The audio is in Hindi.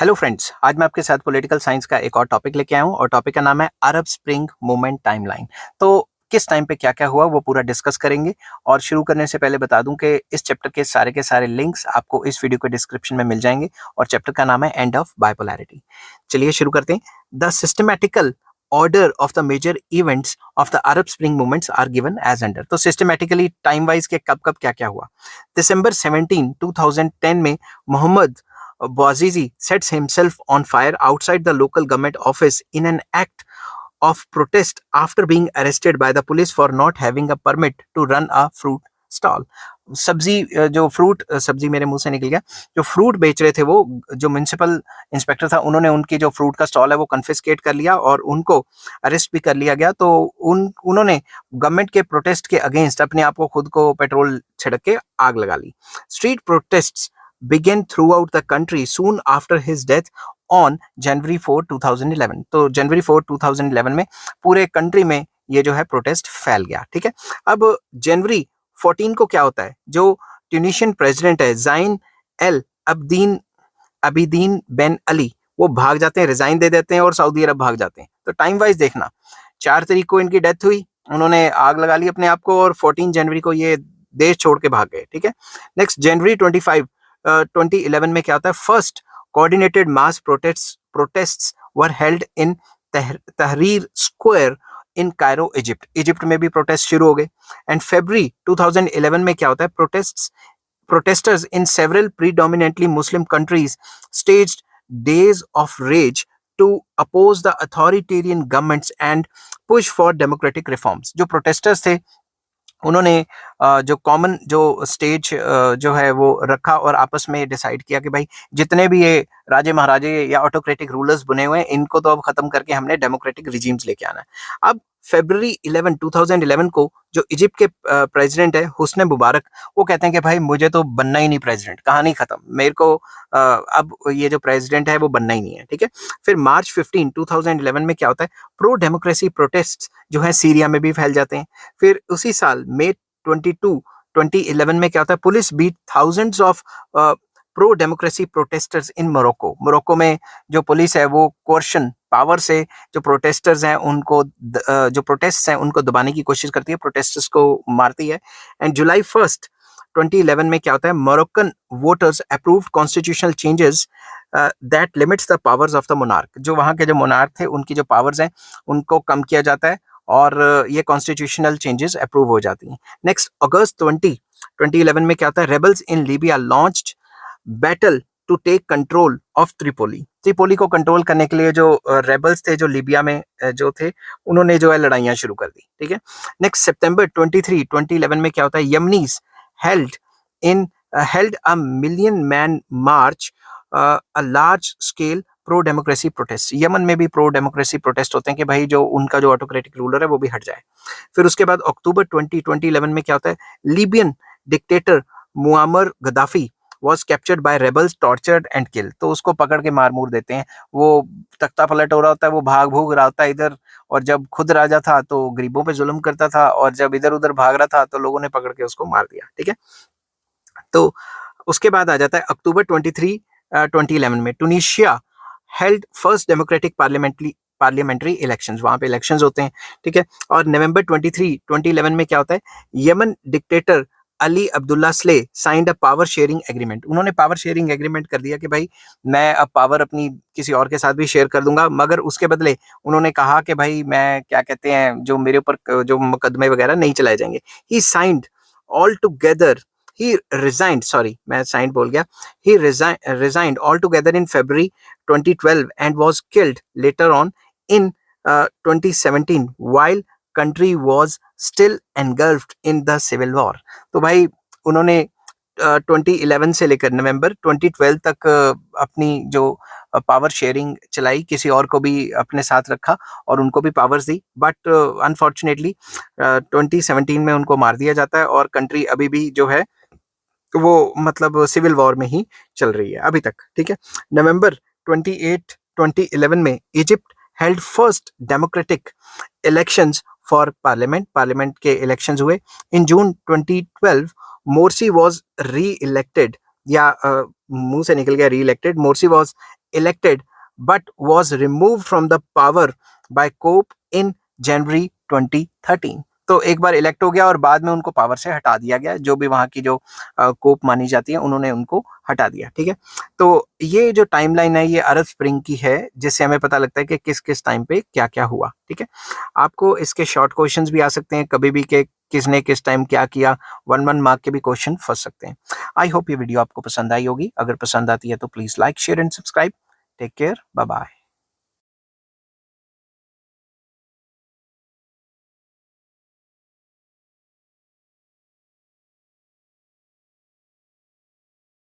हेलो फ्रेंड्स, आज मैं आपके साथ पॉलिटिकल साइंस का एक और टॉपिक लेके आया हूँ और टॉपिक का नाम है अरब स्प्रिंग मूवमेंट टाइमलाइन। तो किस टाइम पे क्या-क्या हुआ वो पूरा डिस्कस करेंगे और शुरू करने से पहले बता दूं कि इस चैप्टर के सारे लिंक्स आपको इस वीडियो के डिस्क्रिप्शन में मिल जाएंगे और चैप्टर का नाम है एंड ऑफ बाइपोलैरिटी। चलिए शुरू करते हैं। The systematical order of the major events of the Arab spring movements are given as under. तो सिस्टमैटिकली टाइम वाइज के कब-कब क्या-क्या हुआ। दिसंबर 17, 2010 में Mohammad Bouazizi sets himself on fire outside the local government office in an act of protest after being arrested by the police for not having a permit to run a fruit stall. सब्जी जो फ्रूट सब्जी मेरे मुंह से निकल गया, जो फ्रूट बेच रहे थे वो जो म्युनिसिपल इंस्पेक्टर था उन्होंने उनकी जो फ्रूट का स्टॉल है वो कन्फिस्केट कर लिया और उनको अरेस्ट भी कर लिया गया। तो उन्होंने गवर्नमेंट के प्रोटेस्ट के अगेंस्ट अपने आप को खुद को पेट्रोल छिड़क के आग लगा ली। Street protests began throughout the country soon after his death on January 4, 2011। तो जनवरी 4, 2011 में पूरे कंट्री में ये जो है प्रोटेस्ट फैल गया। ठीक है, अब जनवरी 14 को क्या होता है, जो ट्यूनिशियन प्रेसिडेंट है ज़ाइन एल अबीदीन बेन अली, वो भाग जाते हैं, रिजाइन दे देते हैं और सऊदी अरब भाग जाते हैं। तो टाइम वाइज देखना, 4 तारीख को इनकी डेथ हुई, उन्होंने आग लगा ली अपने आप को और 14 जनवरी को ये देश छोड़ के भाग गए। ठीक है, नेक्स्ट जनवरी 25 2011 में क्या होता है, first coordinated mass protests were held in तहरीर स्क्वायर इन कायरो इजिप्ट में भी प्रोटेस्ट शुरू हो गए। एंड फरवरी 2011 में क्या होता है, protesters in several predominantly Muslim countries staged days of rage to oppose the authoritarian governments and push for democratic reforms। जो protesters थे उन्होंने जो कॉमन जो स्टेज जो है वो रखा और आपस में डिसाइड किया कि भाई जितने भी ये राजे महाराजे या ऑटोक्रेटिक रूलर्स बने हुए हैं इनको तो अब खत्म करके हमने डेमोक्रेटिक रिजीम्स लेके आना है। अब फरवरी 11, 2011 को जो इजिप्ट के प्रेसिडेंट है हुस्ने मुबारक, वो कहते हैं कि भाई मुझे तो बनना ही नहीं प्रेसिडेंट, कहानी खत्म, मेरे को अब ये जो प्रेसिडेंट है वो बनना ही नहीं है। ठीक है, फिर मार्च 15, 2011 में क्या होता है, प्रो डेमोक्रेसी प्रोटेस्ट जो है सीरिया में भी फैल जाते हैं। फिर उसी साल मई 22, 2011 में क्या होता है, police beat thousands of pro democracy protesters in Morocco में जो पुलिस है वो कोर्शन पावर से जो प्रोटेस्टर्स हैं उनको जो प्रोटेस्ट हैं उनको दबाने की कोशिश करती है, प्रोटेस्टर्स को मारती है। एंड जुलाई 1, 2011 में क्या होता है, Moroccan voters approved constitutional changes that limits the powers of the monarch. जो वहाँ के जो मोनार्क थे उनकी जो पावर्स हैं उनको कम किया जाता है और ये कॉन्स्टिट्यूशनल चेंजेस अप्रूव हो जाती हैं। नेक्स्ट अगस्त 2011 में क्या होता है, rebels in Libya launched battle to take control of Tripoli को कंट्रोल करने के लिए जो रेबल्स थे जो लीबिया में जो थे उन्होंने जो है लड़ाइयाँ शुरू कर दी। ठीक है, नेक्स्ट सितंबर 23, 2011 में क्या होता है, यमनीज held a million man march, a large scale pro democracy protest. Yemen में भी प्रो डेमोक्रेसी प्रोटेस्ट होते हैं कि भाई जो उनका जो ऑटोक्रेटिक रूलर है वो भी हट जाए। फिर उसके बाद अक्टूबर 2011 में क्या होता है, Libyan dictator Muammar Gaddafi was captured by rebels, tortured and killed। तो उसको पकड़ के मार मूर देते हैं, वो तख्ता पलट हो रहा होता है, वो भाग भूग रहा होता है इधर, और जब खुद राजा था तो गरीबों पे जुल्म करता था और जब इधर उधर भाग रहा था तो लोगों ने पकड़ के उसको मार दिया। ठीक है, तो उसके बाद आ जाता है अक्टूबर 23, 2011 में Tunisia held first democratic parliamentary elections, वहां पे इलेक्शंस होते हैं। ठीक है, और नवंबर 23, 2011 में क्या होता है, Yemen dictator Ali Abdullah slay signed a power sharing agreement. उन्होंने पावर शेयरिंग एग्रीमेंट कर दिया कि भाई मैं अब पावर अपनी किसी और के साथ भी शेयर कर दूंगा, मगर उसके बदले उन्होंने कहा कि भाई मैं क्या कहते हैं जो मेरे ऊपर जो मुकदमे वगैरह नहीं चलाए जाएंगे। He signed all together he resigned, sorry मैं साइंड बोल गया, he resigned altogether in February 2012 and was killed later on in 2017 while country was still engulfed in the civil war। तो भाई उन्होंने 2011 से लेकर नवंबर 2012 तक अपनी जो पावर शेयरिंग चलाई, किसी और को भी अपने साथ रखा और उनको भी पावर्स दी, बट अनफॉर्चुनेटली 2017 में उनको मार दिया जाता है और कंट्री अभी भी जो है वो मतलब सिविल वॉर में ही चल रही है अभी तक। ठीक है, नवंबर 28, 2011 में Egypt held first democratic elections for parliament के इलेक्शंस हुए। इन जून 2012 मोर्सी वाज री इलेक्टेड, या मुंह से निकल गया री elected, Morse was elected but was removed from the power by COP in January 2013. तो एक बार इलेक्ट हो गया और बाद में उनको पावर से हटा दिया गया, जो भी वहाँ की जो कोप मानी जाती है उन्होंने उनको हटा दिया। ठीक है, तो ये जो टाइमलाइन है ये अरब स्प्रिंग की है, जिससे हमें पता लगता है कि किस किस टाइम पे क्या क्या हुआ। ठीक है, आपको इसके शॉर्ट क्वेश्चंस भी आ सकते हैं कभी भी कि किसने किस टाइम क्या किया, 1 मार्क के भी क्वेश्चन फंस सकते हैं। आई होप ये वीडियो आपको पसंद आई होगी। अगर पसंद आती है तो please like share and subscribe. Take care, bye bye.